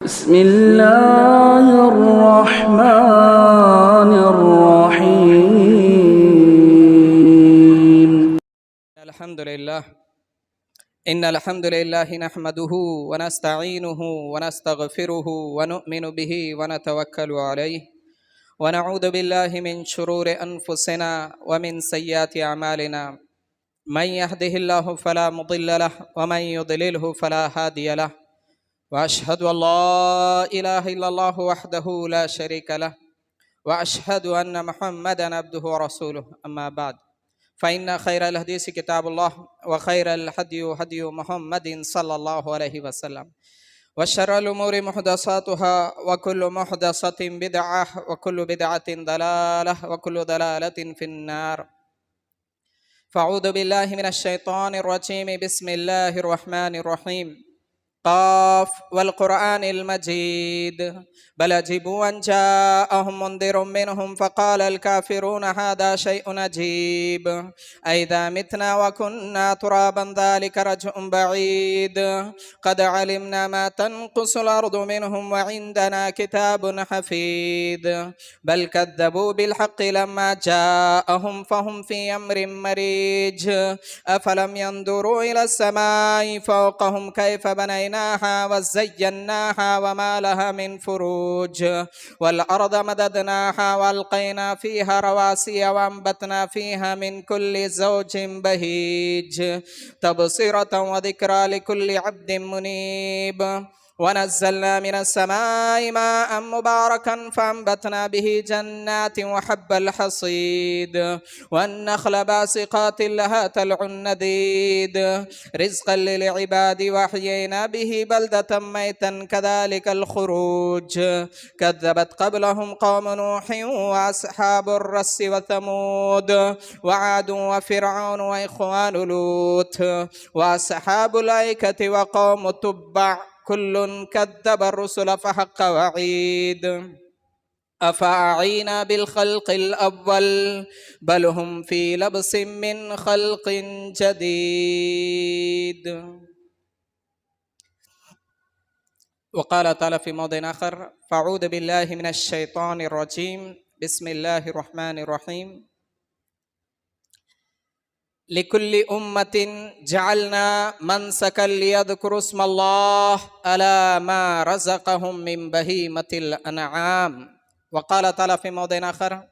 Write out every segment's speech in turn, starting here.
بسم الله الرحمن الرحيم. الحمد لله إن الحمد لله نحمده ونستعينه ونستغفره ونؤمن به ونتوكل عليه ونعوذ بالله من شرور أنفسنا ومن سيئات أعمالنا من يهده الله فلا مضل له ومن يضلله فلا هادي له وأشهد أن لا إله إلا الله وحده لا شريك له وأشهد أن محمدا عبده ورسوله أما بعد فإن خير الحديث كتاب الله وخير الهدي هدي محمد صلى الله عليه وسلم وشر الأمور محدثاتها وكل محدثة بدعة وكل بدعة ضلالة وكل ضلالة في النار. فأعوذ بالله من الشيطان الرجيم. بسم الله الرحمن الرحيم. قاف والقرآن المجيد بل عجبوا أن جاءهم منذر منهم فقال الكافرون هذا شيء عجيب أئذا متنا وكنا ترابا ذلك رجع بعيد قد علمنا ما تنقص الأرض منهم وعندنا كتاب حفيظ بل كذبوا بالحق لما جاءهم فهم في أمر مريج أفلم ينظروا إلى السماء فوقهم كيف بنيناها وزيناها وما لها من فروج والأرض مددناها وألقينا فيها رواسي وأنبتنا فيها من كل زوج بهيج تبصرة وذكرى لكل عبد منيب ونزلنا من السماء ماء مباركا فأنبتنا به جنات وحب الحصيد والنخل باسقات لها طلع نضيد رزقا للعباد وأحيينا به بلدة ميتا كذلك الخروج كذبت قبلهم قوم نوح وأصحاب الرس وثمود وعاد وفرعون وإخوان لوط وأصحاب الأيكة وقوم تبع كل كذب الرسل فحق وعيد أفأعينا بالخلق الأول بل هم في لبس من خلق جديد. وقال تعالى في موضع آخر فأعوذ بالله من الشيطان الرجيم. بسم الله الرحمن الرحيم. لكل أمة جعلنا منسكا ليذكروا اسم الله على ما رزقهم من بهيمة الأنعام. وقال تعالى في موضع آخر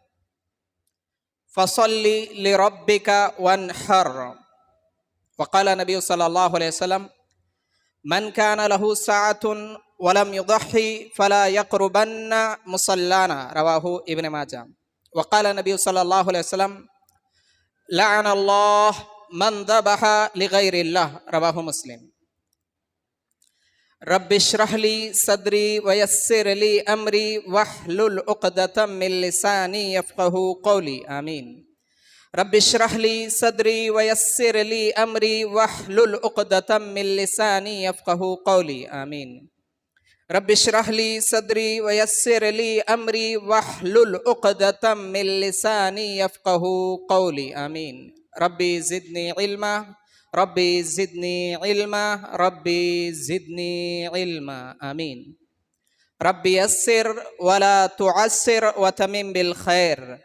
فصل لربك وانحر. وقال النبي صلى الله عليه وسلم من كان له ساعة ولم يضحي فلا يقربن مصلانا. رواه ابن ماجه. وقال النبي صلى الله عليه وسلم لعن الله من ذبح لغير الله. رواه مسلم. رب اشرح لي صدري ويسر لي أمري واحلل عقدة من لساني يفقه قولي. آمين. رب اشرح لي صدري ويسر لي أمري واحلل عقدة من لساني يفقه قولي. آمين. رب اشرح لي صدري ويسر لي أمري واحلل عقدة من لساني يفقه قولي. آمين. ربي زدني علما ربي زدني علما ربي زدني علما. آمين. ربي يسر ولا تعسر وتمم بالخير.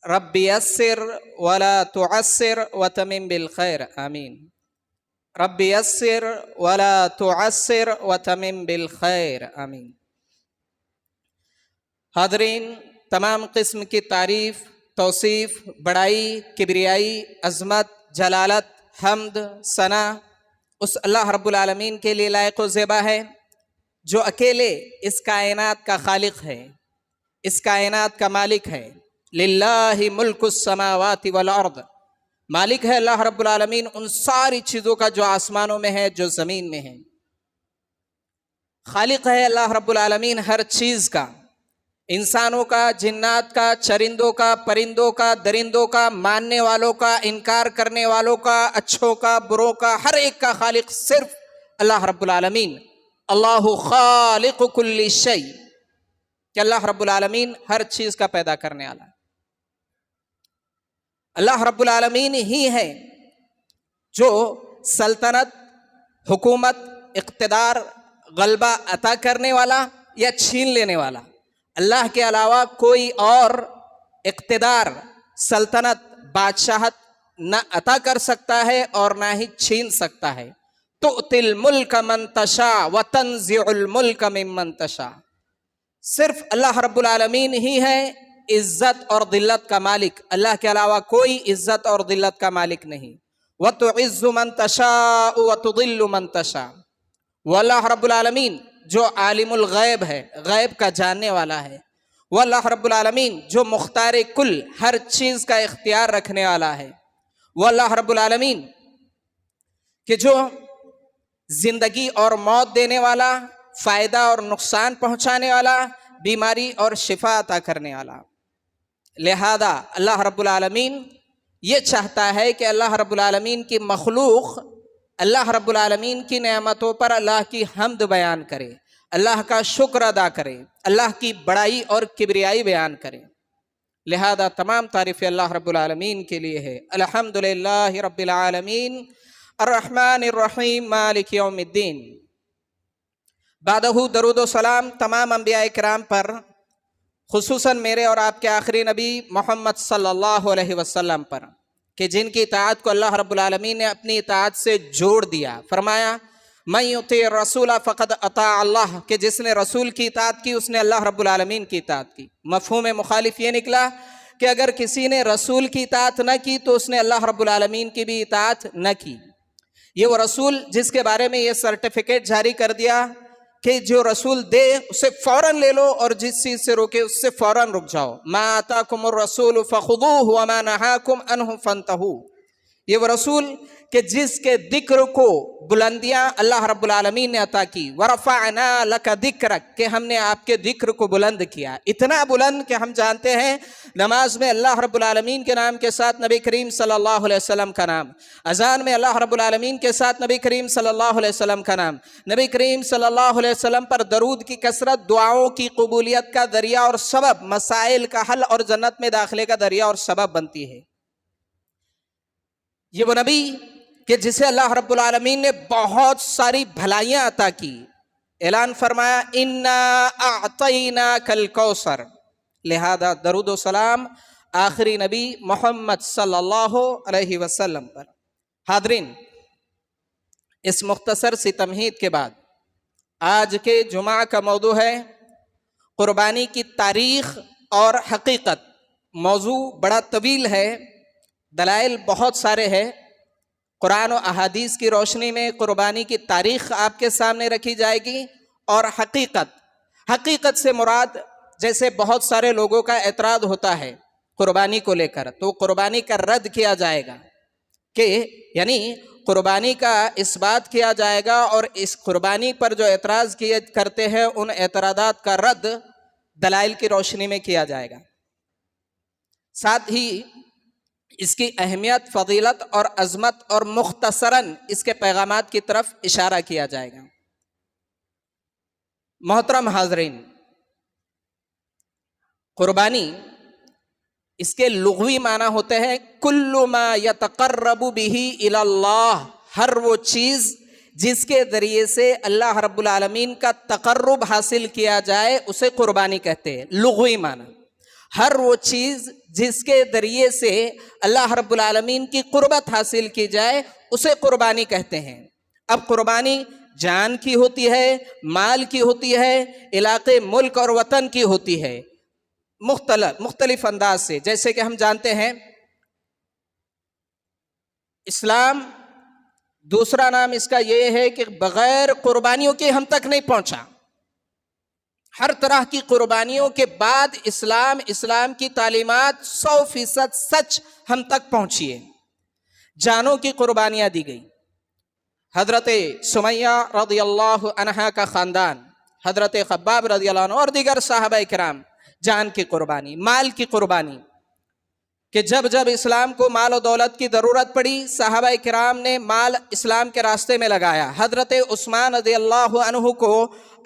ربي يسر ولا تعسر وتمم بالخير. آمين. ربي يسر ولا تعسر وتمم بالخير. آمین. حاضرین، تمام قسم کی تعریف، توصیف، بڑائی، کبریائی، عظمت، جلالت، حمد، ثنا اس اللہ رب العالمین کے لیے لائق و زیبا ہے جو اکیلے اس کائنات کا خالق ہے، اس کائنات کا مالک ہے. للہ ملک السماوات والارض. مالک ہے اللہ رب العالمین ان ساری چیزوں کا جو آسمانوں میں ہے، جو زمین میں ہے. خالق ہے اللہ رب العالمین ہر چیز کا، انسانوں کا، جنات کا، چرندوں کا، پرندوں کا، درندوں کا، ماننے والوں کا، انکار کرنے والوں کا، اچھوں کا، بروں کا، ہر ایک کا خالق صرف اللہ رب العالمین. اللہ خالق کل شیء، کہ اللہ رب العالمین ہر چیز کا پیدا کرنے والا. اللہ رب العالمین ہی ہے جو سلطنت، حکومت، اقتدار، غلبہ عطا کرنے والا یا چھین لینے والا۔ اللہ کے علاوہ کوئی اور اقتدار، سلطنت، بادشاہت نہ عطا کر سکتا ہے اور نہ ہی چھین سکتا ہے۔ تؤتی الملک من تشاء وتنزع الملک ممن تشاء۔ صرف اللہ رب العالمین ہی ہے عزت اور ذلت کا مالک، اللہ کے علاوہ کوئی عزت اور ذلت کا مالک نہیں۔ وتعز من تشاء وتضل من تشاء۔ وہ اللہ رب العالمین جو عالم الغیب ہے، غیب کا جاننے والا ہے۔ وہ اللہ رب العالمین جو مختار کل، ہر چیز کا اختیار رکھنے والا ہے۔ وہ اللہ رب العالمین کہ جو زندگی اور موت دینے والا، فائدہ اور نقصان پہنچانے والا، بیماری اور شفا عطا کرنے والا۔ لہذا اللہ رب العالمین یہ چاہتا ہے کہ اللہ رب العالمین کی مخلوق اللہ رب العالمین کی نعمتوں پر اللہ کی حمد بیان کرے، اللہ کا شکر ادا کرے، اللہ کی بڑائی اور کبریائی بیان کرے۔ لہذا تمام تعریف اللہ رب العالمین کے لیے ہے۔ الحمدللہ رب العالمین الرحمن الرحیم مالک یوم الدین۔ بعدہ درود و سلام تمام انبیاء کرام پر، خصوصاً میرے اور آپ کے آخری نبی محمد صلی اللہ علیہ وسلم پر، کہ جن کی اطاعت کو اللہ رب العالمین نے اپنی اطاعت سے جوڑ دیا۔ فرمایا من یطیع الرسول فقد اطاع اللہ، کہ جس نے رسول کی اطاعت کی اس نے اللہ رب العالمین کی اطاعت کی۔ مفہوم مخالف یہ نکلا کہ اگر کسی نے رسول کی اطاعت نہ کی تو اس نے اللہ رب العالمین کی بھی اطاعت نہ کی۔ یہ وہ رسول جس کے بارے میں یہ سرٹیفکیٹ جاری کر دیا کہ جو رسول دے اسے فوراً لے لو اور جس چیز سے روکے اس سے فوراً رک جاؤ۔ ما آتاکم الرسول فخذوہ وما نہاکم عنہ فانتہوا۔ یہ وہ رسول کہ جس کے ذکر کو بلندیاں اللہ رب العالمین نے عطا کی۔ ورفعنا لک ذکرک، کہ ہم نے آپ کے ذکر کو بلند کیا، اتنا بلند کہ ہم جانتے ہیں نماز میں اللہ رب العالمین کے نام کے ساتھ نبی کریم صلی اللہ علیہ وسلم کا نام، اذان میں اللہ رب العالمین کے ساتھ نبی کریم صلی اللہ علیہ وسلم کا نام، نبی کریم صلی اللہ علیہ وسلم پر درود کی کثرت دعاؤں کی قبولیت کا ذریعہ اور سبب، مسائل کا حل اور جنت میں داخلے کا ذریعہ اور سبب بنتی ہے۔ یہ وہ نبی کہ جسے اللہ رب العالمین نے بہت ساری بھلائیاں عطا کی۔ اعلان فرمایا انا اعطیناک الکوثر۔ لہذا درود و سلام آخری نبی محمد صلی اللہ علیہ وسلم پر۔ حاضرین، اس مختصر سی تمہید کے بعد آج کے جمعہ کا موضوع ہے قربانی کی تاریخ اور حقیقت۔ موضوع بڑا طویل ہے، دلائل بہت سارے ہیں۔ قرآن و احادیث کی روشنی میں قربانی کی تاریخ آپ کے سامنے رکھی جائے گی اور حقیقت سے مراد، جیسے بہت سارے لوگوں کا اعتراض ہوتا ہے قربانی کو لے کر، تو قربانی کا رد کیا جائے گا، کہ یعنی قربانی کا اس بات کیا جائے گا اور اس قربانی پر جو اعتراض کیے کرتے ہیں ان اعتراضات کا رد دلائل کی روشنی میں کیا جائے گا۔ ساتھ ہی اس کی اہمیت، فضیلت اور عظمت اور مختصراً اس کے پیغامات کی طرف اشارہ کیا جائے گا۔ محترم حاضرین، قربانی اس کے لغوی معنی ہوتے ہیں کل ما یتقرب بہ الی اللہ، ہر وہ چیز جس کے ذریعے سے اللہ رب العالمین کا تقرب حاصل کیا جائے اسے قربانی کہتے ہیں۔ لغوی معنی ہر وہ چیز جس کے ذریعے سے اللہ رب العالمین کی قربت حاصل کی جائے اسے قربانی کہتے ہیں۔ اب قربانی جان کی ہوتی ہے، مال کی ہوتی ہے، علاقے، ملک اور وطن کی ہوتی ہے، مختلف انداز سے۔ جیسے کہ ہم جانتے ہیں اسلام، دوسرا نام اس کا یہ ہے کہ بغیر قربانیوں کے ہم تک نہیں پہنچا۔ ہر طرح کی قربانیوں کے بعد اسلام کی تعلیمات 100% سچ ہم تک پہنچی ہے۔ جانوں کی قربانیاں دی گئی۔ حضرت سمیہ رضی اللہ عنہا کا خاندان، حضرت خباب رضی اللہ عنہ اور دیگر صحابہ کرام، جان کی قربانی، مال کی قربانی، کہ جب اسلام کو مال و دولت کی ضرورت پڑی صحابہ کرام نے مال اسلام کے راستے میں لگایا۔ حضرت عثمان رضی اللہ عنہ کو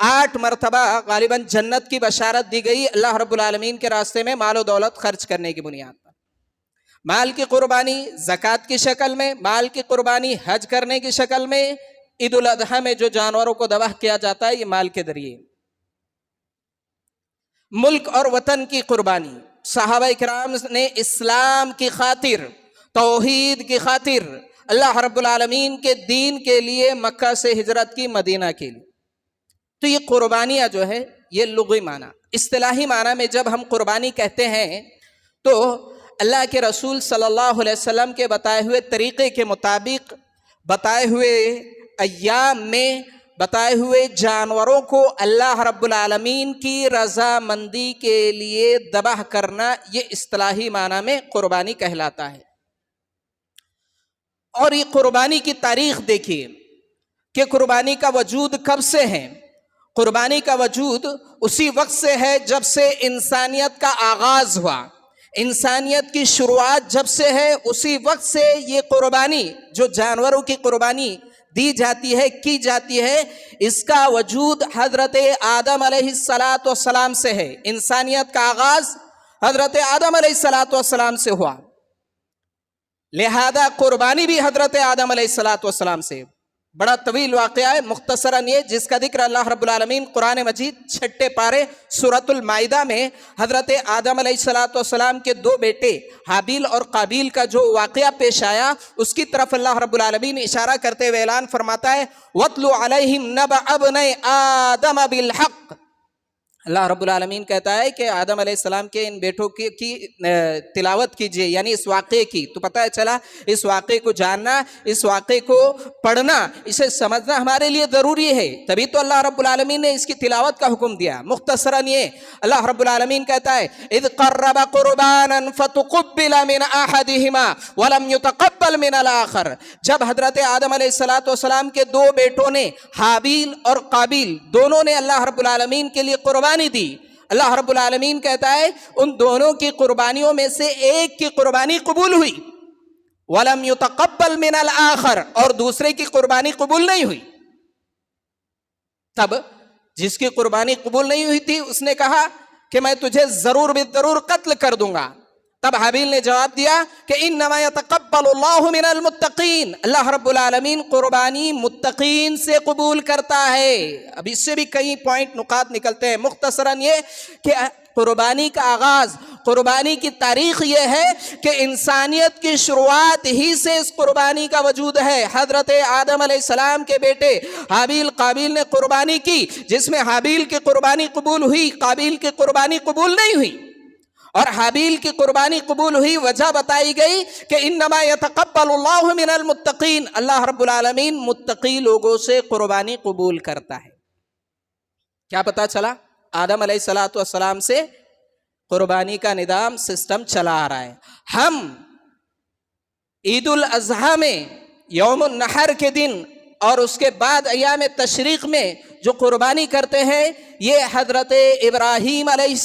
8 مرتبہ غالباً جنت کی بشارت دی گئی اللہ رب العالمین کے راستے میں مال و دولت خرچ کرنے کی بنیاد پر۔ مال کی قربانی زکوٰۃ کی شکل میں، مال کی قربانی حج کرنے کی شکل میں، عید الاضحیٰ میں جو جانوروں کو ذبح کیا جاتا ہے یہ مال کے ذریعے. ملک اور وطن کی قربانی. صحابہ کرام نے اسلام کی خاطر، توحید کی خاطر، اللہ رب العالمین کے دین کے لیے مکہ سے ہجرت کی مدینہ کے لیے. تو یہ قربانیاں جو ہے یہ لغوی معنی. اصطلاحی معنی میں جب ہم قربانی کہتے ہیں تو اللہ کے رسول صلی اللہ علیہ وسلم کے بتائے ہوئے طریقے کے مطابق، بتائے ہوئے ایام میں، بتائے ہوئے جانوروں کو اللہ رب العالمین کی رضامندی کے لیے ذبح کرنا، یہ اصطلاحی معنی میں قربانی کہلاتا ہے. اور یہ قربانی کی تاریخ دیکھیے کہ قربانی کا وجود کب سے ہے. قربانی کا وجود اسی وقت سے ہے جب سے انسانیت کا آغاز ہوا. انسانیت کی شروعات جب سے ہے اسی وقت سے یہ قربانی، جو جانوروں کی قربانی دی جاتی ہے، کی جاتی ہے، اس کا وجود حضرت آدم علیہ السلام سے ہے. انسانیت کا آغاز حضرت آدم علیہ السلام سے ہوا، لہذا قربانی بھی حضرت آدم علیہ السلام سے. بڑا طویل واقعہ ہے، مختصراً یہ جس کا ذکر اللہ رب العالمین قرآن مجید 6 پارے سورۃ المائدہ میں حضرت آدم علیہ السلام کے 2 بیٹے حابیل اور قابیل کا جو واقعہ پیش آیا اس کی طرف اللہ رب العالمین اشارہ کرتے ہوئے اعلان فرماتا ہے وَاتْلُ عَلَيْهِمْ نَبَأَ ابْنَيْ آدَمَ بِالْحَقِّ. اللہ رب العالمین کہتا ہے کہ آدم علیہ السلام کے ان بیٹوں کی تلاوت کیجئے، یعنی اس واقعے کی. تو پتہ چلا اس واقعے کو جاننا، اس واقعے کو پڑھنا، اسے سمجھنا ہمارے لیے ضروری ہے، تبھی تو اللہ رب العالمین نے اس کی تلاوت کا حکم دیا. مختصراً یہ اللہ رب العالمین کہتا ہے اذ قرب قربانا فتقبل من احدهما ولم يتقبل من الاخر. جب حضرت آدم علیہ السلام کے 2 بیٹوں نے، حابیل اور قابیل، دونوں نے اللہ رب العالمین کے لیے قربانی دی، اللہ رب العالمین کہتا ہے ان دونوں کی قربانیوں میں سے ایک کی قربانی قبول ہوئی، وَلَمْ يُتَقَبَّلْ مِنَ الْآخَرِ، اور دوسرے کی قربانی قبول نہیں ہوئی. تب جس کی قربانی قبول نہیں ہوئی تھی اس نے کہا کہ میں تجھے ضرور بالضرور قتل کر دوں گا. تب حابیل نے جواب دیا کہ انما یتقبل اللہ من المتقین، اللہ رب العالمین قربانی متقین سے قبول کرتا ہے. اب اس سے بھی کئی پوائنٹ نکات نکلتے ہیں. مختصراً یہ کہ قربانی کا آغاز، قربانی کی تاریخ یہ ہے کہ انسانیت کی شروعات ہی سے اس قربانی کا وجود ہے. حضرت آدم علیہ السلام کے بیٹے حابیل قابیل نے قربانی کی، جس میں حابیل کی قربانی قبول ہوئی، قابیل کی قربانی قبول نہیں ہوئی. اور حابیل کی قربانی قبول ہوئی، وجہ بتائی گئی کہ انما یتقبل اللہ من المتقین، اللہ رب العالمین متقی لوگوں سے قربانی قبول کرتا ہے. کیا پتا چلا؟ آدم علیہ السلام سے قربانی کا نظام سسٹم چلا آ رہا ہے. ہم عید الاضحیٰ میں یوم النحر کے دن اور اس کے بعد ایام تشریق میں جو قربانی کرتے ہیں یہ حضرت ابراہیم علیہ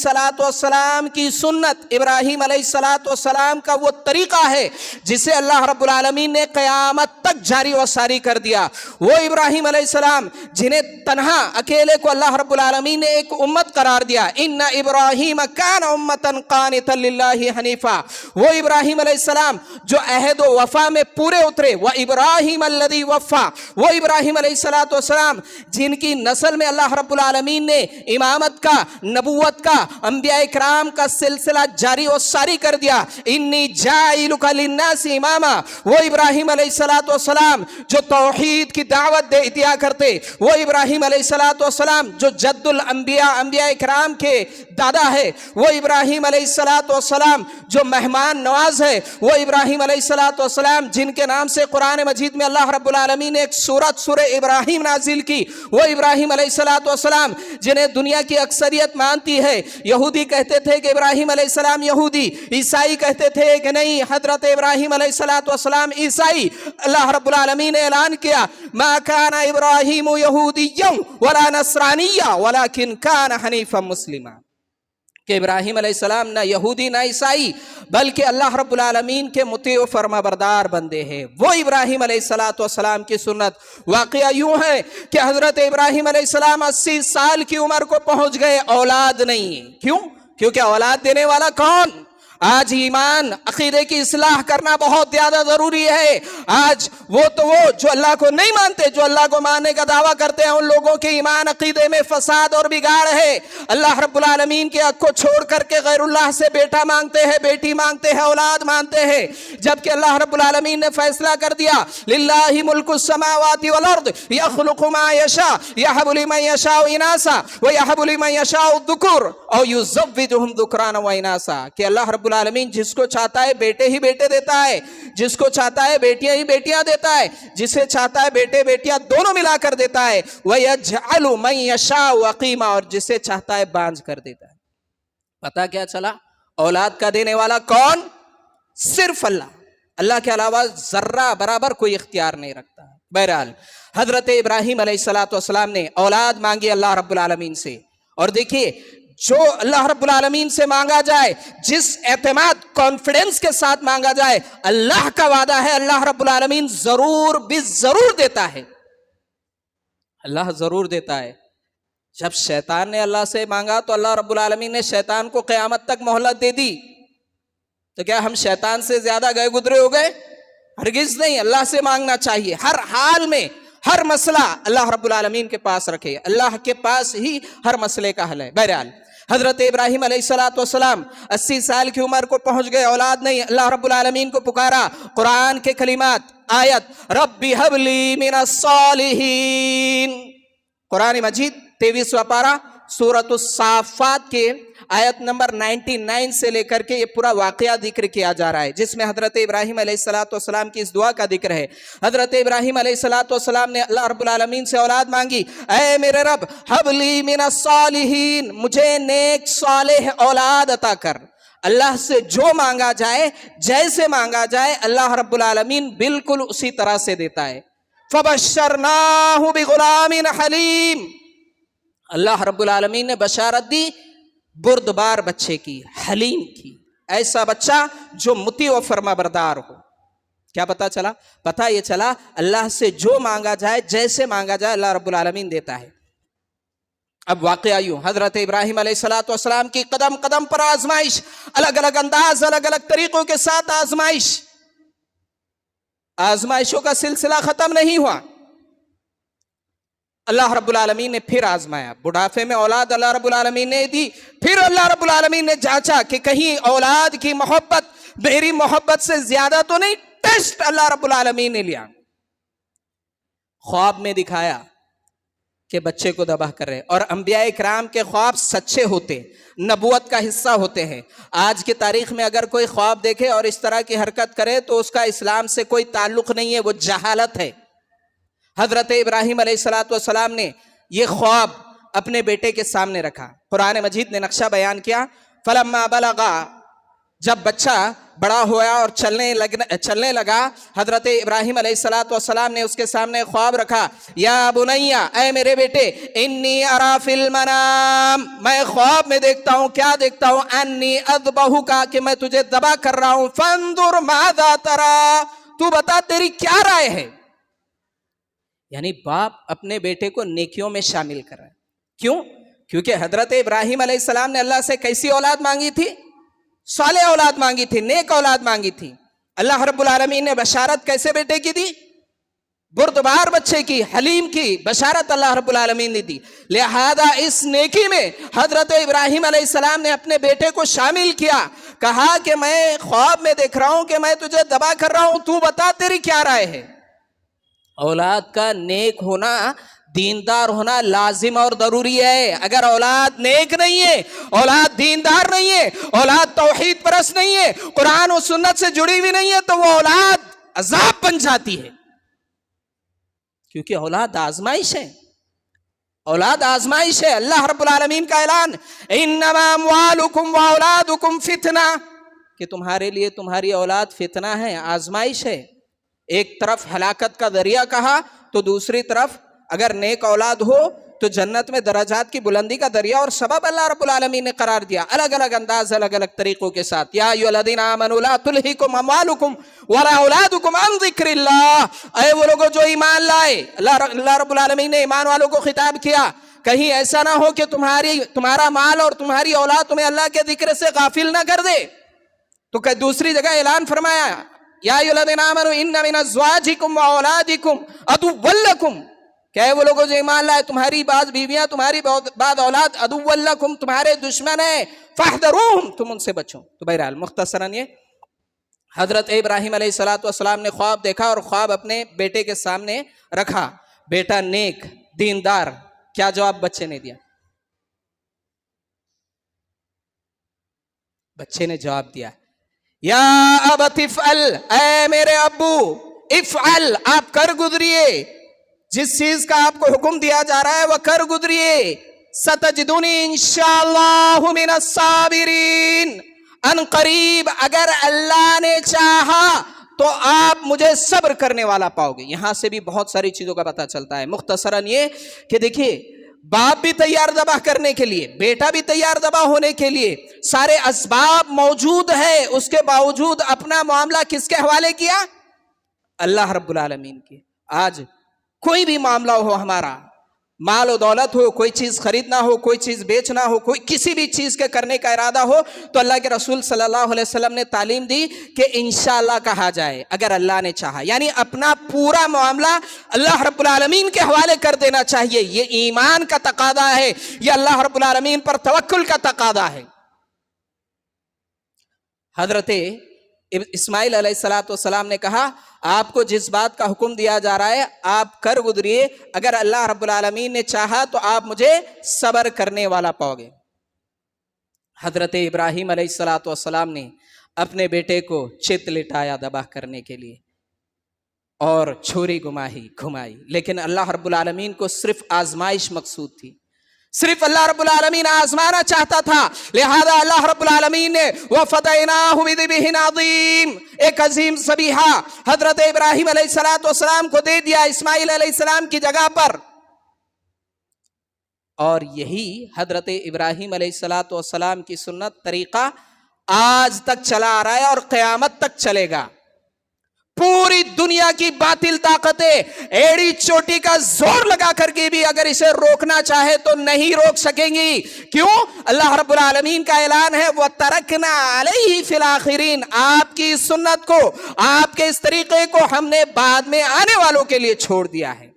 السلام کی سنت، ابراہیم علیہ السلام کا وہ طریقہ ہے جسے اللہ رب العالمین نے قیامت تک جاری و ساری کر دیا. وہ ابراہیم علیہ السلام جنہیں تنہا اکیلے کو اللہ رب العالمین نے ایک امت قرار دیا. ان ابراہیم کان امتا قانتا للہ حنیفا، وہ ابراہیم علیہ السلام جو عہد و وفا میں پورے اترے. وہ ابراہیم الذی وفا، وہ ابراہیم علیہ السلام جن کی نسل میں اللہ رب العالمین نے امامت کا، نبوت کا، انبیاء اکرام کا سلسلہ جاری و ساری کر دیا. انی جاعلک للناس اماما، وہ ابراہیم علیہ السلام جو توحید کی دعوت دیا کرتے، وہ ابراہیم علیہ السلام جو جد الانبیاء، انبیاء اکرام کے دادا ہے، وہ ابراہیم علیہ السلام جو مہمان نواز ہے، وہ ابراہیم علیہ السلام جن کے نام سے قرآن مجید میں اللہ رب العالمین نے ایک سورہ ابراہیم نازل کی، وہ ابراہیم علیہ السلام جنہیں دنیا کی اکثریت مانتی ہے. یہودی کہتے تھے کہ ابراہیم علیہ السلام یہودی، عیسائی کہتے تھے کہ نہیں حضرت ابراہیم علیہ السلام عیسائی. اللہ رب العالمین نے اعلان کیا ما کان ابراہیم یہودیا ولا نصرانیا ولکن کان حنیفا مسلما، کہ ابراہیم علیہ السلام نہ یہودی نہ عیسائی بلکہ اللہ رب العالمین کے مطیع و فرما بردار بندے ہیں. وہ ابراہیم علیہ السلام کی سنت. واقعہ یوں ہے کہ حضرت ابراہیم علیہ السلام 80 سال کی عمر کو پہنچ گئے، اولاد نہیں. کیوں؟ کیونکہ اولاد دینے والا کون؟ آج ایمان عقیدے کی اصلاح کرنا بہت زیادہ ضروری ہے. آج وہ جو اللہ کو نہیں مانتے، جو اللہ کو ماننے کا دعویٰ کرتے ہیں، ان لوگوں کے ایمان عقیدے میں فساد اور بگاڑ ہے. اللہ رب العالمین کے حق کو چھوڑ کر کے غیر اللہ سے بیٹا مانگتے ہیں، بیٹی مانگتے ہیں، اولاد مانتے ہیں، جبکہ اللہ رب العالمین نے فیصلہ کر دیا للہ ملک السماوات والارض یخلق ما یشاء یہب لمن یشاء اناسا ویہب لمن یشاء الذکور او یزوجہم ذکرانا واناسا، کہ اللہ رب العالمین جس کو چاہتا ہے بیٹے ہی بیٹے دیتا ہے، جس کو چاہتا ہے بیٹیاں ہی بیٹیاں دیتا ہے، جسے چاہتا ہے بیٹے بیٹیاں دونوں ملا کر دیتا ہے. وَيَجْعَلُ مَن يَشَاءُ عَقِيمًا، اور جسے چاہتا ہے بانجھ کر دیتا ہے. پتہ کیا چلا؟ اولاد کا دینے والا کون؟ صرف اللہ. اللہ کے علاوہ ذرہ برابر کوئی اختیار نہیں رکھتا. بہرحال حضرت ابراہیم علیہ السلام نے اولاد مانگی اللہ رب العالمین سے، اور دیکھیے جو اللہ رب العالمین سے مانگا جائے، جس اعتماد کانفیڈنس کے ساتھ مانگا جائے، اللہ کا وعدہ ہے اللہ رب العالمین ضرور ضرور دیتا ہے. اللہ ضرور دیتا ہے. جب شیطان نے اللہ سے مانگا تو اللہ رب العالمین نے شیطان کو قیامت تک مہلت دے دی. تو کیا ہم شیطان سے زیادہ گئے گزرے ہو گئے؟ ہرگز نہیں. اللہ سے مانگنا چاہیے ہر حال میں. ہر مسئلہ اللہ رب العالمین کے پاس رکھے، اللہ کے پاس ہی ہر مسئلے کا حل ہے. بہرحال حضرت ابراہیم علیہ السلام 80 سال کی عمر کو پہنچ گئے، اولاد نہیں. اللہ رب العالمین کو پکارا. قرآن کے کلمات، آیت رب ہب لی من الصالحین، قرآن مجید 23واں پارہ سورۃ الصافات کے آیت نمبر 99 سے لے کر کے یہ پورا واقعہ ذکر کیا جا رہا ہے، جس میں حضرت ابراہیم علیہ السلام کی اس دعا کا ذکر ہے. حضرت ابراہیم علیہ السلام نے اللہ رب العالمین سے اولاد مانگی. اے میرے رب ہب لی من الصالحین، مجھے نیک صالح اولاد عطا کر. اللہ سے جو مانگا جائے، جیسے مانگا جائے، اللہ رب العالمین بالکل اسی طرح سے دیتا ہے. فبشرناہ بغلام حلیم، اللہ رب العالمین نے بشارت دی بردبار بچے کی، حلیم کی، ایسا بچہ جو مطیع و فرما بردار ہو. کیا پتہ چلا؟ پتہ یہ چلا اللہ سے جو مانگا جائے، جیسے مانگا جائے، اللہ رب العالمین دیتا ہے. اب واقعہ یوں، حضرت ابراہیم علیہ السلام کی قدم قدم پر آزمائش، الگ الگ انداز، الگ الگ طریقوں کے ساتھ آزمائش. آزمائشوں کا سلسلہ ختم نہیں ہوا. اللہ رب العالمین نے پھر آزمایا. بڑھاپے میں اولاد اللہ رب العالمین نے دی. پھر اللہ رب العالمین نے جانچا کہ کہیں اولاد کی محبت میری محبت سے زیادہ تو نہیں. ٹیسٹ اللہ رب العالمین نے لیا. خواب میں دکھایا کہ بچے کو ذبح کر رہے. اور انبیاء اکرام کے خواب سچے ہوتے، نبوت کا حصہ ہوتے ہیں. آج کی تاریخ میں اگر کوئی خواب دیکھے اور اس طرح کی حرکت کرے تو اس کا اسلام سے کوئی تعلق نہیں ہے، وہ جہالت ہے. حضرت ابراہیم علیہ السلام نے یہ خواب اپنے بیٹے کے سامنے رکھا. قرآن مجید نے نقشہ بیان کیا. فلما بلغا، جب بچہ بڑا ہوا اور چلنے لگا، حضرت ابراہیم علیہ السلام نے اس کے سامنے خواب رکھا. یا بنیا، اے میرے بیٹے، انی ارا فی المنام، میں خواب میں دیکھتا ہوں. کیا دیکھتا ہوں؟ انی اذبحک، کہ میں تجھے ذبح کر رہا ہوں. فانظر ماذا تری، تو بتا تیری کیا رائے ہے. یعنی باپ اپنے بیٹے کو نیکیوں میں شامل کر رہا ہے. کیوں؟ کیونکہ حضرت ابراہیم علیہ السلام نے اللہ سے کیسی اولاد مانگی تھی؟ صالح اولاد مانگی تھی، نیک اولاد مانگی تھی. اللہ رب العالمین نے بشارت کیسے بیٹے کی دی؟ بردبار بچے کی، حلیم کی بشارت اللہ رب العالمین نے دی. لہذا اس نیکی میں حضرت ابراہیم علیہ السلام نے اپنے بیٹے کو شامل کیا. کہا کہ میں خواب میں دیکھ رہا ہوں کہ میں تجھے ذبح کر رہا ہوں، تو بتا تیری کیا رائے ہے. اولاد کا نیک ہونا، دیندار ہونا لازم اور ضروری ہے. اگر اولاد نیک نہیں ہے، اولاد دیندار نہیں ہے، اولاد توحید پرست نہیں ہے، قرآن و سنت سے جڑی ہوئی نہیں ہے، تو وہ اولاد عذاب بن جاتی ہے. کیونکہ اولاد آزمائش ہے. اولاد آزمائش ہے. اللہ رب العالمین کا اعلان، انما اموالکم واولادکم فتنہ، کہ تمہارے لیے تمہاری اولاد فتنہ ہے، آزمائش ہے. ایک طرف ہلاکت کا ذریعہ کہا تو دوسری طرف اگر نیک اولاد ہو تو جنت میں درجات کی بلندی کا ذریعہ اور سبب اللہ رب العالمین نے قرار دیا. الگ الگ انداز، الگ الگ طریقوں کے ساتھ. یا ایھا الذین آمنوا لا تلھکم اموالکم ولا اولادکم عن ذکر اللہ، اے وہ لوگوں جو ایمان لائے. اللہ رب العالمین نے ایمان والوں کو خطاب کیا. کہیں ایسا نہ ہو کہ تمہارا مال اور تمہاری اولاد تمہیں اللہ کے ذکر سے غافل نہ کر دے. تو کہ دوسری جگہ اعلان فرمایا یا ایھا آمنوا ان من ازواجکم واولادکم عدوا لکم، کہ وہ لوگوں جو ایمان لائے تمہاری بعض بیویاں تمہاری بعض اولاد عدوا لکم تمہارے دشمن ہیں فاحذروہم تم ان سے بچو۔ تو بہرحال مختصراً یہ حضرت ابراہیم علیہ السلام نے خواب دیکھا اور خواب اپنے بیٹے کے سامنے رکھا، بیٹا نیک دیندار، کیا جواب بچے نے دیا؟ بچے نے جواب دیا یا ابت افعل، اے میرے ابو افعل، آپ کر گزریے جس چیز کا آپ کو حکم دیا جا رہا ہے وہ کر گزریے، ستجدنی انشاءاللہ من الصابرین، ان قریب اگر اللہ نے چاہا تو آپ مجھے صبر کرنے والا پاؤ گے۔ یہاں سے بھی بہت ساری چیزوں کا پتہ چلتا ہے، مختصراً یہ کہ دیکھیے باپ بھی تیار ذبح کرنے کے لیے، بیٹا بھی تیار ذبح ہونے کے لیے، سارے اسباب موجود ہیں، اس کے باوجود اپنا معاملہ کس کے حوالے کیا؟ اللہ رب العالمین کی۔ آج کوئی بھی معاملہ ہو ہمارا، مال و دولت ہو، کوئی چیز خریدنا ہو، کوئی چیز بیچنا ہو، کوئی کسی بھی چیز کے کرنے کا ارادہ ہو تو اللہ کے رسول صلی اللہ علیہ وسلم نے تعلیم دی کہ انشاءاللہ کہا جائے، اگر اللہ نے چاہا، یعنی اپنا پورا معاملہ اللہ رب العالمین کے حوالے کر دینا چاہیے۔ یہ ایمان کا تقاضا ہے، یہ اللہ رب العالمین پر توکل کا تقاضا ہے۔ حضرت اسماعیل علیہ السلام نے کہا آپ کو جس بات کا حکم دیا جا رہا ہے آپ کر گزریے، اگر اللہ رب العالمین نے چاہا تو آپ مجھے صبر کرنے والا پاؤ گے۔ حضرت ابراہیم علیہ السلام نے اپنے بیٹے کو چت لٹایا ذبح کرنے کے لیے اور چھری گھمائی، لیکن اللہ رب العالمین کو صرف آزمائش مقصود تھی، صرف اللہ رب العالمین آزمانا چاہتا تھا، لہذا اللہ رب العالمین نے وَفَدَيْنَاهُ بِذِبْحٍ عَظِيمٍ، ایک عظیم ذبیحہ حضرت ابراہیم علیہ السلام کو دے دیا اسماعیل علیہ السلام کی جگہ پر۔ اور یہی حضرت ابراہیم علیہ السلام کی سنت طریقہ آج تک چلا آ رہا ہے اور قیامت تک چلے گا۔ پوری دنیا کی باطل طاقتیں ایڑی چوٹی کا زور لگا کر کے بھی اگر اسے روکنا چاہے تو نہیں روک سکیں گی۔ کیوں؟ اللہ رب العالمین کا اعلان ہے وَتَرَكْنَا عَلَيْهِ فِي الْآخِرِينَ، آپ کی سنت کو، آپ کے اس طریقے کو ہم نے بعد میں آنے والوں کے لیے چھوڑ دیا ہے۔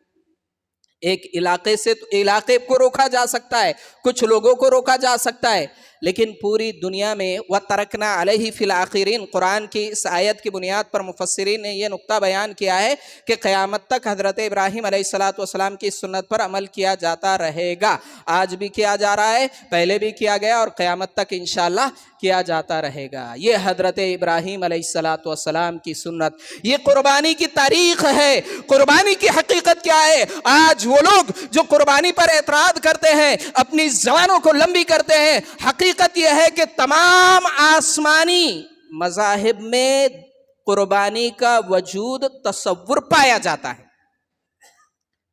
ایک علاقے سے علاقے کو روکا جا سکتا ہے، کچھ لوگوں کو روکا جا سکتا ہے، لیکن پوری دنیا میں وَتَرَكْنَا عَلَيْهِ فِي الْآخِرِينَ، قرآن کی اس آیت کی بنیاد پر مفسرین نے یہ نقطہ بیان کیا ہے کہ قیامت تک حضرت ابراہیم علیہ السلام کی سنت پر عمل کیا جاتا رہے گا۔ آج بھی کیا جا رہا ہے، پہلے بھی کیا گیا اور قیامت تک انشاءاللہ کیا جاتا رہے گا۔ یہ حضرت ابراہیم علیہ السلام کی سنت، یہ قربانی کی تاریخ ہے۔ قربانی کی حقیقت کیا ہے؟ آج وہ لوگ جو قربانی پر اعتراض کرتے ہیں، اپنی زبانوں کو لمبی کرتے ہیں، حقیقت یہ ہے کہ تمام آسمانی مذاہب میں قربانی کا وجود تصور پایا جاتا ہے،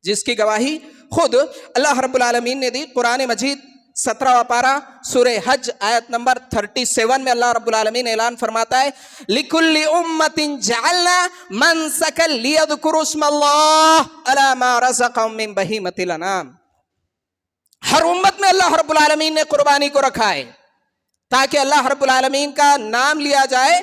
جس کی گواہی خود اللہ رب العالمین نے دی۔ قرآن مجید 17واں پارہ سورہ حج آیت نمبر 37 میں اللہ رب العالمین اعلان فرماتا ہے لِكُلِّ أُمَّةٍ جَعَلْنَا مَنْسَكًا لِيَذْكُرُوا اسْمَ اللَّهِ عَلَى مَا رَزَقَهُم مِّن بَهِيمَةِ الْأَنْعَامِ، ہر امت میں اللہ رب العالمین نے قربانی کو رکھا ہے تاکہ اللہ رب العالمین کا نام لیا جائے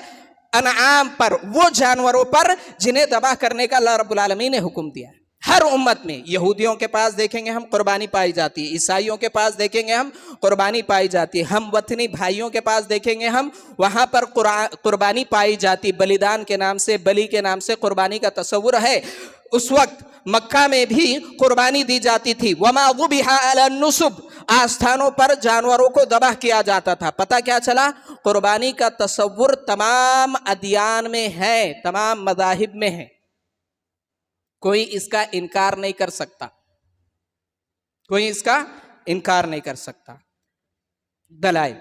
انعام پر، وہ جانوروں پر جنہیں ذبح کرنے کا اللہ رب العالمین نے حکم دیا ہے۔ ہر امت میں، یہودیوں کے پاس دیکھیں گے ہم قربانی پائی جاتی ہے، عیسائیوں کے پاس دیکھیں گے ہم قربانی پائی جاتی ہے، ہم وطنی بھائیوں کے پاس دیکھیں گے ہم وہاں پر قربانی پائی جاتی، بلیدان کے نام سے، بلی کے نام سے قربانی کا تصور ہے۔ اس وقت مکہ میں بھی قربانی دی جاتی تھی۔ وَمَا ذُبِحَ عَلَى النُّصُبِ، آستھانوں پر جانوروں کو ذبح کیا جاتا تھا۔ پتہ کیا چلا؟ قربانی کا تصور تمام ادیان میں ہے، تمام مذاہب میں ہے، کوئی اس کا انکار نہیں کر سکتا، کوئی اس کا انکار نہیں کر سکتا۔ دلائل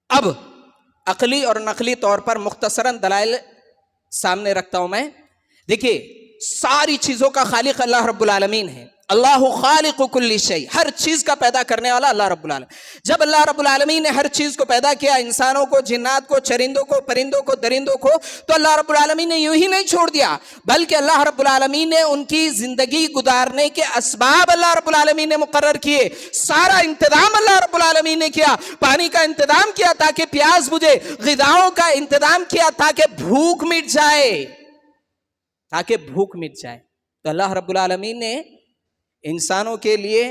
اب عقلی اور نقلی طور پر مختصراً دلائل سامنے رکھتا ہوں میں۔ دیکھیے ساری چیزوں کا خالق اللہ رب العالمین ہے، اللہ خالق کل شیء، ہر چیز کا پیدا کرنے والا اللہ رب العالمین۔ جب اللہ رب العالمین نے ہر چیز کو پیدا کیا، انسانوں کو، جنات کو، چرندوں کو، پرندوں کو، درندوں کو، تو اللہ رب العالمین نے یوں ہی نہیں چھوڑ دیا، بلکہ اللہ رب العالمین نے ان کی زندگی گزارنے کے اسباب اللہ رب العالمین نے مقرر کیے، سارا انتظام اللہ رب العالمین العالمین نے کیا؟ پانی کا انتظام کیا تاکہ پیاس بجھے، غذاؤں کا انتظام کیا تاکہ بھوک مٹ جائے، تاکہ بھوک مٹ جائے۔ تو اللہ رب العالمین نے انسانوں کے لیے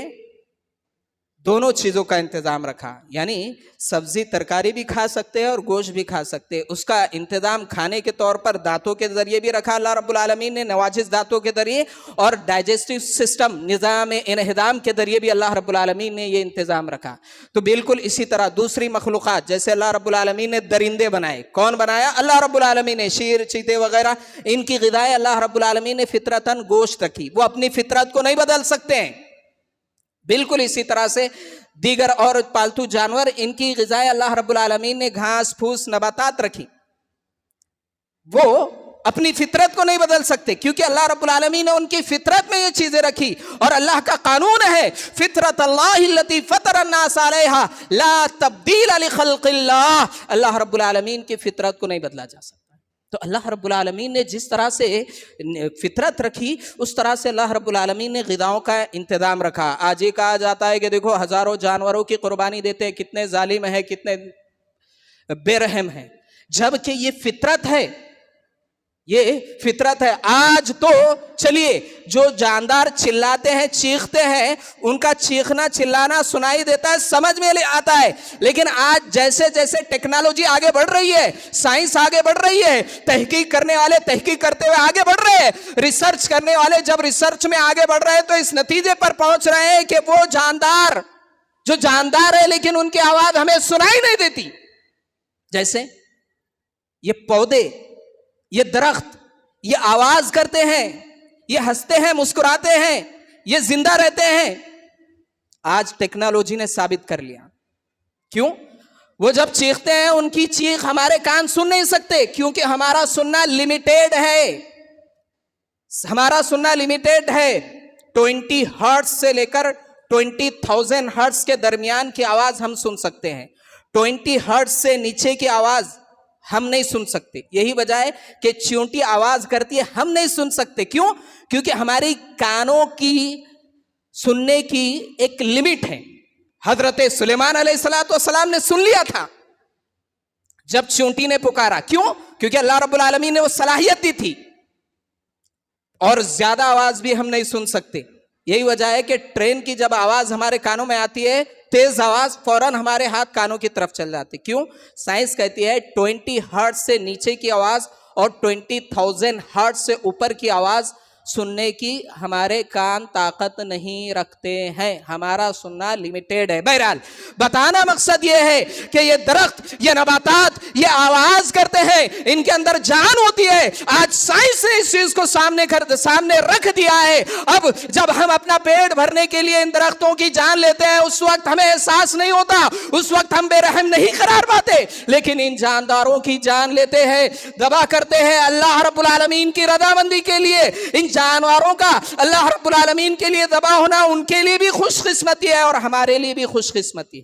دونوں چیزوں کا انتظام رکھا، یعنی سبزی ترکاری بھی کھا سکتے ہیں اور گوشت بھی کھا سکتے ہیں۔ اس کا انتظام کھانے کے طور پر دانتوں کے ذریعے بھی رکھا اللہ رب العالمین نے، نواجس دانتوں کے ذریعے، اور ڈائجسٹو سسٹم، نظام انہضام کے ذریعے بھی اللہ رب العالمین نے یہ انتظام رکھا۔ تو بالکل اسی طرح دوسری مخلوقات، جیسے اللہ رب العالمین نے درندے بنائے، کون بنایا؟ اللہ رب العالمین نے۔ شیر، چیتے وغیرہ، ان کی غذائیں اللہ رب العالمین نے فطرتاً گوشت رکھی، وہ اپنی فطرت کو نہیں بدل سکتے ہیں۔ بالکل اسی طرح سے دیگر اور پالتو جانور، ان کی غذائیں اللہ رب العالمین نے گھاس پھوس نباتات رکھی، وہ اپنی فطرت کو نہیں بدل سکتے، کیونکہ اللہ رب العالمین نے ان کی فطرت میں یہ چیزیں رکھی۔ اور اللہ کا قانون ہے، فطرت اللہ التی فطر الناس علیہا لا تبدیل لخلق اللہ، اللہ رب العالمین کی فطرت کو نہیں بدلا جا سکتا۔ تو اللہ رب العالمین نے جس طرح سے فطرت رکھی، اس طرح سے اللہ رب العالمین نے غذاؤں کا انتظام رکھا۔ آج یہ کہا جاتا ہے کہ دیکھو ہزاروں جانوروں کی قربانی دیتے ہیں، کتنے ظالم ہیں، کتنے بے رحم ہیں، جبکہ یہ فطرت ہے، یہ فطرت ہے۔ آج تو چلیے جو جاندار چلاتے ہیں، چیختے ہیں، ان کا چیخنا چلانا سنائی دیتا ہے، سمجھ میں آتا ہے، لیکن آج جیسے جیسے ٹیکنالوجی آگے بڑھ رہی ہے، سائنس آگے بڑھ رہی ہے، تحقیق کرنے والے تحقیق کرتے ہوئے آگے بڑھ رہے ہیں، ریسرچ کرنے والے جب ریسرچ میں آگے بڑھ رہے ہیں تو اس نتیجے پر پہنچ رہے ہیں کہ وہ جاندار جو جاندار ہے لیکن ان کی آواز ہمیں سنائی نہیں دیتی۔ جیسے یہ پودے، یہ درخت، یہ آواز کرتے ہیں، یہ ہنستے ہیں، مسکراتے ہیں، یہ زندہ رہتے ہیں، آج ٹیکنالوجی نے ثابت کر لیا۔ کیوں؟ وہ جب چیختے ہیں ان کی چیخ ہمارے کان سن نہیں سکتے، کیونکہ ہمارا سننا لیمیٹیڈ ہے، ہمارا سننا لیمیٹیڈ ہے۔ 20 ہرٹز سے لے کر 20,000 ہرٹز کے درمیان کی آواز ہم سن سکتے ہیں، 20 ہرٹز سے نیچے کی آواز ہم نہیں سن سکتے۔ یہی وجہ ہے کہ چیونٹی آواز کرتی ہے، ہم نہیں سن سکتے۔ کیوں؟ کیونکہ ہماری کانوں کی سننے کی ایک لمٹ ہے۔ حضرت سلیمان علیہ السلام نے سن لیا تھا جب چیونٹی نے پکارا۔ کیوں؟ کیونکہ اللہ رب العالمین نے وہ صلاحیت دی تھی، اور زیادہ آواز بھی ہم نہیں سن سکتے۔ یہی وجہ ہے کہ ٹرین کی جب آواز ہمارے کانوں میں آتی ہے، تیز آواز، فوراً ہمارے ہاتھ کانوں کی طرف چل جاتے۔ کیوں؟ سائنس کہتی ہے 20 ہرٹز سے نیچے کی آواز اور 20,000 ہرٹز سے اوپر کی آواز سننے کی ہمارے کان طاقت نہیں رکھتے ہیں، ہمارا سننا لیمیٹیڈ ہے۔ بہرحال بتانا مقصد یہ ہے کہ یہ درخت، یہ نباتات، یہ آواز کرتے ہیں، ان کے اندر جان ہوتی ہے۔ آج سائنس نے اس چیز کو سامنے رکھ دیا ہے۔ اب جب ہم اپنا پیٹ بھرنے کے لیے ان درختوں کی جان لیتے ہیں، اس وقت ہمیں احساس نہیں ہوتا، اس وقت ہم بے رحم نہیں قرار پاتے، لیکن ان جانداروں کی جان لیتے ہیں، ذبح کرتے ہیں اللہ رب العالمین کی رضامندی کے لیے۔ ان جانوروں کا اللہ رب العالمین کے لیے ذبح ہونا ان کے لیے بھی خوش قسمتی ہے، اور ہمارے لیے بھی خوش قسمتی ہے،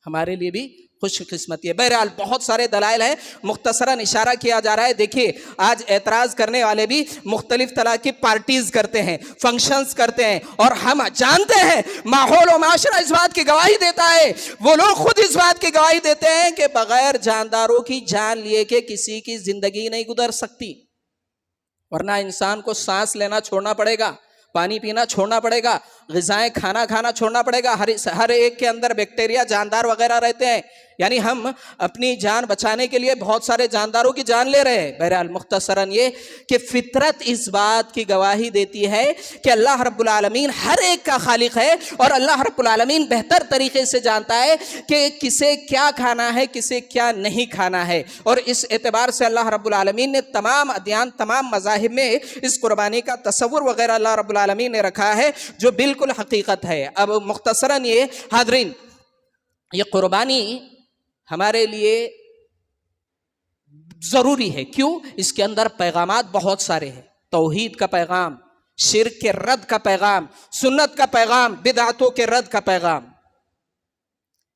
ہمارے لیے بھی خوش قسمتی ہے۔ بہرحال بہت سارے دلائل ہیں، مختصراً اشارہ کیا جا رہا ہے۔ دیکھیے آج اعتراض کرنے والے بھی مختلف طرح کی پارٹیز کرتے ہیں، فنکشنز کرتے ہیں، اور ہم جانتے ہیں ماحول و معاشرہ اس بات کی گواہی دیتا ہے، وہ لوگ خود اس بات کی گواہی دیتے ہیں کہ بغیر جانداروں کی جان لیے کہ کسی کی زندگی نہیں گزر سکتی، ورنہ انسان کو سانس لینا چھوڑنا پڑے گا، پانی پینا چھوڑنا پڑے گا، غذائیں کھانا چھوڑنا پڑے گا۔ ہر ایک کے اندر بیکٹیریا، جاندار وغیرہ رہتے ہیں، یعنی ہم اپنی جان بچانے کے لیے بہت سارے جانداروں کی جان لے رہے ہیں۔ بہرحال مختصراً یہ کہ فطرت اس بات کی گواہی دیتی ہے کہ اللہ رب العالمین ہر ایک کا خالق ہے، اور اللہ رب العالمین بہتر طریقے سے جانتا ہے کہ کسے کیا کھانا ہے، کسے کیا نہیں کھانا ہے، اور اس اعتبار سے اللہ رب العالمین نے تمام ادیان، تمام مذاہب میں اس قربانی کا تصور وغیرہ اللہ رب العالمین نے رکھا ہے، جو بالکل حقیقت ہے۔ اب مختصراً یہ حاضرین، یہ قربانی ہمارے لیے ضروری ہے۔ کیوں؟ اس کے اندر پیغامات بہت سارے ہیں، توحید کا پیغام، شرک کے رد کا پیغام، سنت کا پیغام، بدعتوں کے رد کا پیغام۔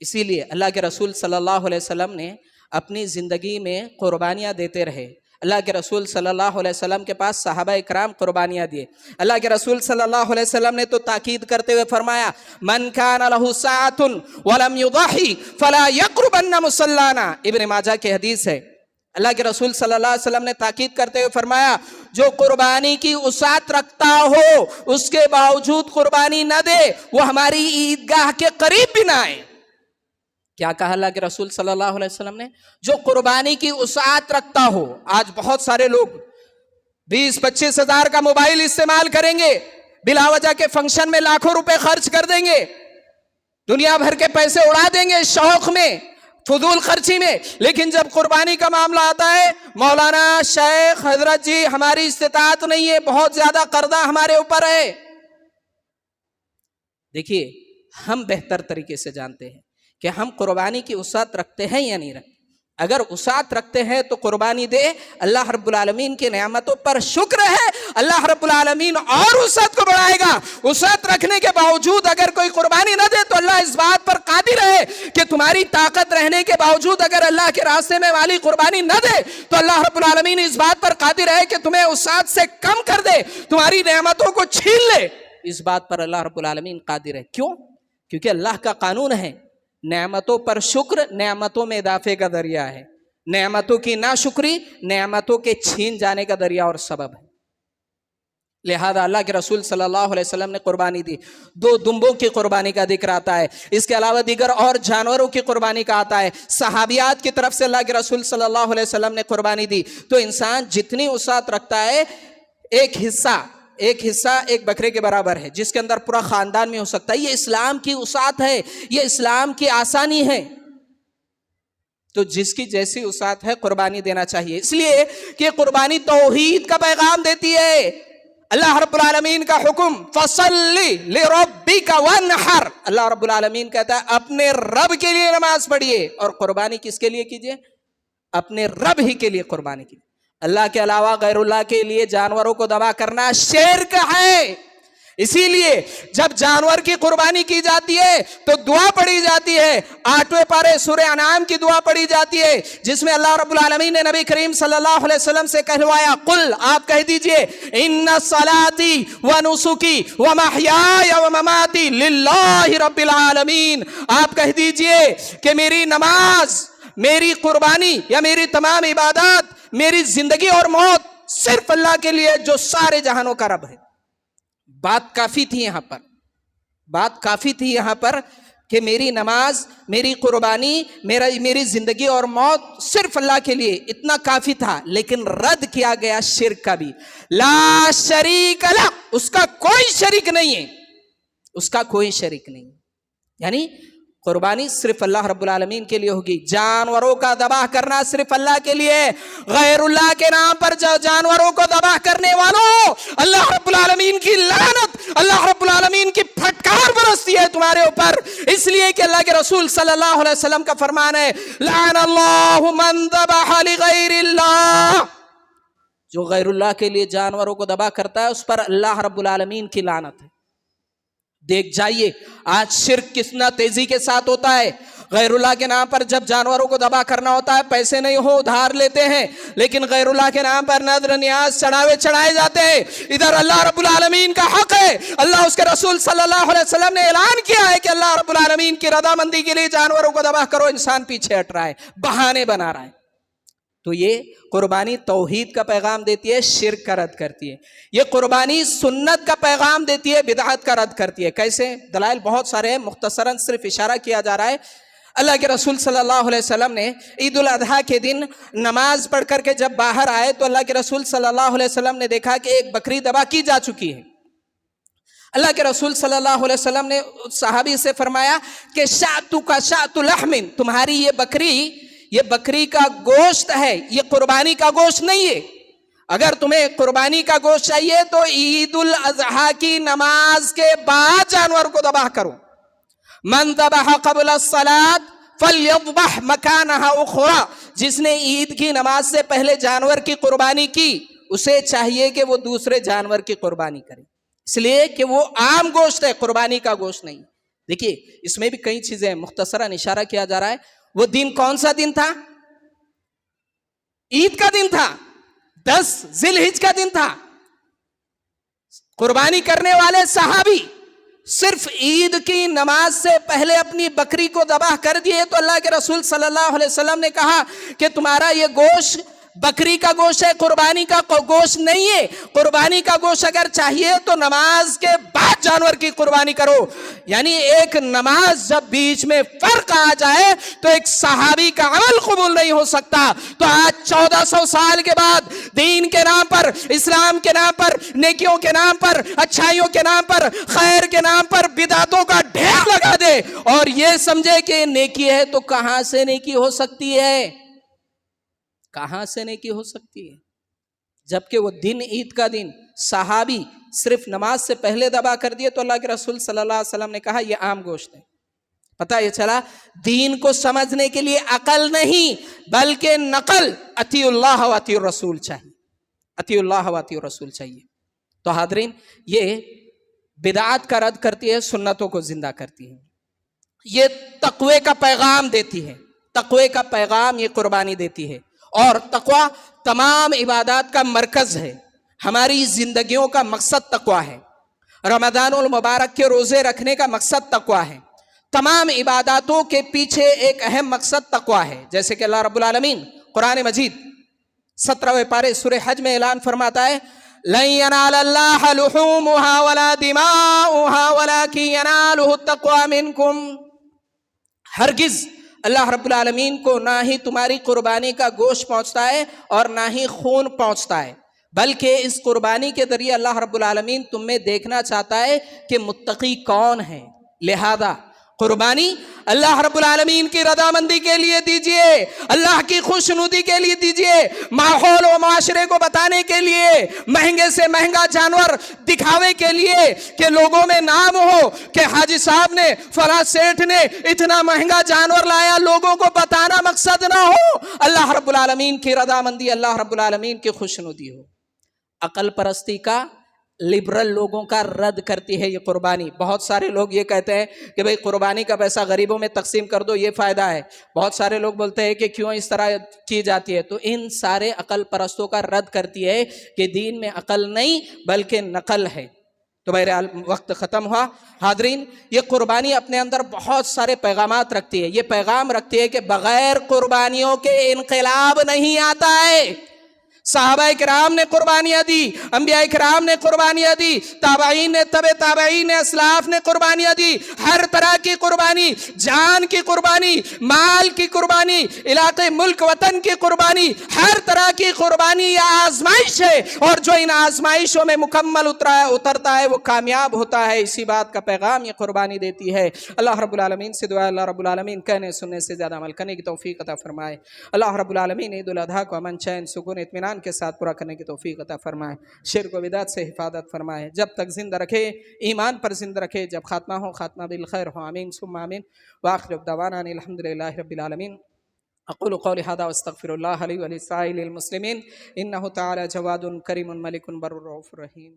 اسی لیے اللہ کے رسول صلی اللہ علیہ وسلم نے اپنی زندگی میں قربانیاں دیتے رہے۔ اللہ کے رسول صلی اللہ علیہ وسلم کے پاس صحابہ اکرام قربانیاں دیے. اللہ کے رسول صلی اللہ علیہ وسلم نے تو تاکید کرتے ہوئے فرمایا من کان لہ ساعۃ ولم یضحی فلا یقربن مصلانا. ابن ماجہ کی حدیث ہے. اللہ کے رسول صلی اللہ علیہ وسلم نے تاکید کرتے ہوئے فرمایا جو قربانی کی وسعت رکھتا ہو اس کے باوجود قربانی نہ دے وہ ہماری عیدگاہ کے قریب بھی نہ آئے. کیا کہا اللہ کے رسول صلی اللہ علیہ وسلم نے؟ جو قربانی کی وسعت رکھتا ہو. آج بہت سارے لوگ 20-25 ہزار کا موبائل استعمال کریں گے, بلا وجہ کے فنکشن میں لاکھوں روپے خرچ کر دیں گے, دنیا بھر کے پیسے اڑا دیں گے شوق میں, فضول خرچی میں. لیکن جب قربانی کا معاملہ آتا ہے, مولانا شیخ حضرت جی ہماری استطاعت نہیں ہے, بہت زیادہ قرضہ ہمارے اوپر ہے. دیکھیے ہم بہتر طریقے سے جانتے ہیں کہ ہم قربانی کی وسعت رکھتے ہیں یا نہیں رکھتے. اگر وسعت رکھتے ہیں تو قربانی دے. اللہ رب العالمین کی نعمتوں پر شکر ہے, اللہ رب العالمین اور وسعت کو بڑھائے گا. وسعت رکھنے کے باوجود اگر کوئی قربانی نہ دے تو اللہ اس بات پر قادر ہے کہ تمہاری طاقت رہنے کے باوجود اگر اللہ کے راستے میں والی قربانی نہ دے تو اللہ رب العالمین اس بات پر قادر ہے کہ تمہیں وسعت سے کم کر دے, تمہاری نعمتوں کو چھین لے. اس بات پر اللہ رب العالمین قادر ہے. کیوں؟ کیونکہ اللہ کا قانون ہے نعمتوں پر شکر نعمتوں میں اضافے کا ذریعہ ہے, نعمتوں کی ناشکری نعمتوں کے چھین جانے کا ذریعہ اور سبب ہے. لہذا اللہ کے رسول صلی اللہ علیہ وسلم نے قربانی دی. 2 دمبوں کی قربانی کا ذکر آتا ہے, اس کے علاوہ دیگر اور جانوروں کی قربانی کا آتا ہے. صحابیات کی طرف سے اللہ کے رسول صلی اللہ علیہ وسلم نے قربانی دی. تو انسان جتنی وسعت رکھتا ہے ایک حصہ ایک بکرے کے برابر ہے, جس کے اندر پورا خاندان میں ہو سکتا ہے. یہ اسلام کی وسعت ہے, یہ اسلام کی آسانی ہے. تو جس کی جیسی وسعت ہے قربانی دینا چاہیے, اس لیے کہ قربانی توحید کا پیغام دیتی ہے. اللہ رب العالمین کا حکم فصلی لربک وانحر, اللہ رب العالمین کہتا ہے اپنے رب کے لیے نماز پڑھیے. اور قربانی کس کے لیے کیجیے؟ اپنے رب ہی کے لیے قربانی کیجیے. اللہ کے علاوہ غیر اللہ کے لیے جانوروں کو ذبح کرنا شرک ہے. اسی لیے جب جانور کی قربانی کی جاتی ہے تو دعا پڑھی جاتی ہے. 8ویں پارے سورہ انعام کی دعا پڑھی جاتی ہے جس میں اللہ رب العالمین نے نبی کریم صلی اللہ علیہ وسلم سے کہلوایا قل, آپ کہہ دیجئے ان صلاتی و نسکی و محیای و مماتی للہ رب العالمین. آپ کہہ دیجئے کہ میری نماز, میری قربانی یا میری تمام عبادات, میری زندگی اور موت صرف اللہ کے لیے جو سارے جہانوں کا رب ہے. بات کافی تھی یہاں پر کہ میری نماز, میری قربانی, میری زندگی اور موت صرف اللہ کے لیے, اتنا کافی تھا. لیکن رد کیا گیا شرک کا بھی. لا شریک لہ, اس کا کوئی شریک نہیں ہے, اس کا کوئی شریک نہیں. یعنی قربانی صرف اللہ رب العالمین کے لیے ہوگی. جانوروں کا ذبح کرنا صرف اللہ کے لیے. غیر اللہ کے نام پر جانوروں کو ذبح کرنے والوں, اللہ رب العالمین کی لعنت, اللہ رب العالمین کی پھٹکار برستی ہے تمہارے اوپر. اس لیے کہ اللہ کے رسول صلی اللہ علیہ وسلم کا فرمان ہے لعن اللہ من ذبح لغیر اللہ, جو غیر اللہ کے لیے جانوروں کو ذبح کرتا ہے اس پر اللہ رب العالمین کی لعنت ہے. دیکھ جائیے آج شرک کتنا تیزی کے ساتھ ہوتا ہے. غیر اللہ کے نام پر جب جانوروں کو ذبح کرنا ہوتا ہے, پیسے نہیں ہو ادھار لیتے ہیں, لیکن غیر اللہ کے نام پر نذر نیاز چڑھاوے چڑھائے جاتے ہیں. ادھر اللہ رب العالمین کا حق ہے, اللہ اس کے رسول صلی اللہ علیہ وسلم نے اعلان کیا ہے کہ اللہ رب العالمین کی رضامندی کے لیے جانوروں کو ذبح کرو. انسان پیچھے ہٹ رہا ہے, بہانے بنا رہا ہے. تو یہ قربانی توحید کا پیغام دیتی ہے, شرک کا رد کرتی ہے. یہ قربانی سنت کا پیغام دیتی ہے, بدعت کا رد کرتی ہے. کیسے؟ دلائل بہت سارے ہیں, مختصراً صرف اشارہ کیا جا رہا ہے. اللہ کے رسول صلی اللہ علیہ وسلم نے عید الاضحیٰ کے دن نماز پڑھ کر کے جب باہر آئے تو اللہ کے رسول صلی اللہ علیہ وسلم نے دیکھا کہ ایک بکری ذبح کی جا چکی ہے. اللہ کے رسول صلی اللہ علیہ وسلم نے صحابی سے فرمایا کہ شاتو کا شات لحم, تمہاری یہ بکری کا گوشت ہے, یہ قربانی کا گوشت نہیں ہے. اگر تمہیں قربانی کا گوشت چاہیے تو عید الاضحیٰ کی نماز کے بعد جانور کو ذبح کرو. من ذبح قبل الصلاۃ فلیذبح مکانہا اخری, جس نے عید کی نماز سے پہلے جانور کی قربانی کی اسے چاہیے کہ وہ دوسرے جانور کی قربانی کرے, اس لیے کہ وہ عام گوشت ہے, قربانی کا گوشت نہیں. دیکھیے اس میں بھی کئی چیزیں مختصراً اشارہ کیا جا رہا ہے. وہ دن کون سا دن تھا؟ عید کا دن تھا. 10 ذیلحج کا دن تھا. قربانی کرنے والے صحابی صرف عید کی نماز سے پہلے اپنی بکری کو ذبح کر دیے تو اللہ کے رسول صلی اللہ علیہ وسلم نے کہا کہ تمہارا یہ گوشت بکری کا گوشت ہے، قربانی کا گوشت نہیں ہے. قربانی کا گوشت اگر چاہیے تو نماز کے بعد جانور کی قربانی کرو. یعنی ایک نماز جب بیچ میں فرق آ جائے تو ایک صحابی کا عمل قبول نہیں ہو سکتا. تو آج 1400 سال کے بعد دین کے نام پر، اسلام کے نام پر، نیکیوں کے نام پر، اچھائیوں کے نام پر، خیر کے نام پر بدعتوں کا ڈھیر لگا دے اور یہ سمجھے کہ نیکی ہے تو کہاں سے نیکی ہو سکتی ہے؟ کہاں سے نیکی ہو سکتی ہے؟ جبکہ وہ دن عید کا دن صحابی صرف نماز سے پہلے ذبح کر دیے تو اللہ کے رسول صلی اللہ علیہ وسلم نے کہا یہ عام گوشت ہے. پتہ یہ چلا دین کو سمجھنے کے لیے عقل نہیں بلکہ نقل، اطیع اللہ و اطیع الرسول چاہیے، اطیع اللہ و اطیع الرسول چاہیے. تو حاضرین، یہ بدعات کا رد کرتی ہے، سنتوں کو زندہ کرتی ہے، یہ تقوی کا پیغام دیتی ہے. تقوی کا پیغام یہ قربانی دیتی ہے. اور تقوی تمام عبادات کا مرکز ہے. ہماری زندگیوں کا مقصد تقوی ہے. رمضان المبارک کے روزے رکھنے کا مقصد تقوی ہے. تمام عباداتوں کے پیچھے ایک اہم مقصد تقوی ہے. جیسے کہ اللہ رب العالمین قرآن مجید 17ویں پارے سورہ حج میں اعلان فرماتا ہے لَن يَنَالَ اللَّهَ لُحُومُهَا وَلَا دِمَاؤُهَا وَلَكِنْ يَنَالُهُ التَّقْوَىٰ مِنْكُمْ. ہرگز اللہ رب العالمین کو نہ ہی تمہاری قربانی کا گوشت پہنچتا ہے اور نہ ہی خون پہنچتا ہے، بلکہ اس قربانی کے ذریعے اللہ رب العالمین تم میں دیکھنا چاہتا ہے کہ متقی کون ہے. لہذا قربانی اللہ رب العالمین کی رضامندی کے لیے دیجئے، اللہ کی خوشنودی کے لیے دیجئے، ماحول و معاشرے کو بتانے کے لیے، مہنگے سے مہنگا جانور دکھاوے کے لیے کہ لوگوں میں نام ہو کہ حاجی صاحب نے، فلاں سیٹھ نے اتنا مہنگا جانور لایا، لوگوں کو بتانا مقصد نہ ہو، اللہ رب العالمین کی رضامندی، اللہ رب العالمین کی خوشنودی ہو. عقل پرستی کا، لبرل لوگوں کا رد کرتی ہے یہ قربانی. بہت سارے لوگ یہ کہتے ہیں کہ بھئی قربانی کا پیسہ غریبوں میں تقسیم کر دو، یہ فائدہ ہے. بہت سارے لوگ بولتے ہیں کہ کیوں اس طرح کی جاتی ہے. تو ان سارے عقل پرستوں کا رد کرتی ہے کہ دین میں عقل نہیں بلکہ نقل ہے. تو بہرحال وقت ختم ہوا. حاضرین، یہ قربانی اپنے اندر بہت سارے پیغامات رکھتی ہے. یہ پیغام رکھتی ہے کہ بغیر قربانیوں کے انقلاب نہیں آتا ہے. صحابہ کرام نے قربانیاں دی، انبیاء کرام نے قربانیاں دی، تابعین نے، تبع تابعین نے، اسلاف نے قربانیاں دی. ہر طرح کی قربانی، جان کی قربانی، مال کی قربانی، علاقے ملک وطن کی قربانی، ہر طرح کی قربانی یہ آزمائش ہے، اور جو ان آزمائشوں میں مکمل اترتا ہے وہ کامیاب ہوتا ہے. اسی بات کا پیغام یہ قربانی دیتی ہے. اللہ رب العالمین سے دعا اللہ رب العالمین کہنے سننے سے زیادہ عمل کرنے کی توفیق عطا فرمائے. اللہ رب العالمین عید الاضحیٰ کو امن، چین، سکون، اطمینان کے ساتھ پورا کرنے کی توفیق عطا فرمائے. شرک و بدعت سے حفاظت فرمائے. جب تک زندہ رکھے ایمان پر زندہ رکھے، جب خاتمہ ہو خاتمہ بالخیر ہو. آمین ثم آمین. وآخر دعوانا ان الحمدللہ رب العالمین. اقول قولی ھذا واستغفر اللہ لی ولسائر المسلمین انہ تعالی جواد کریم ملک بر رؤوف رحیم.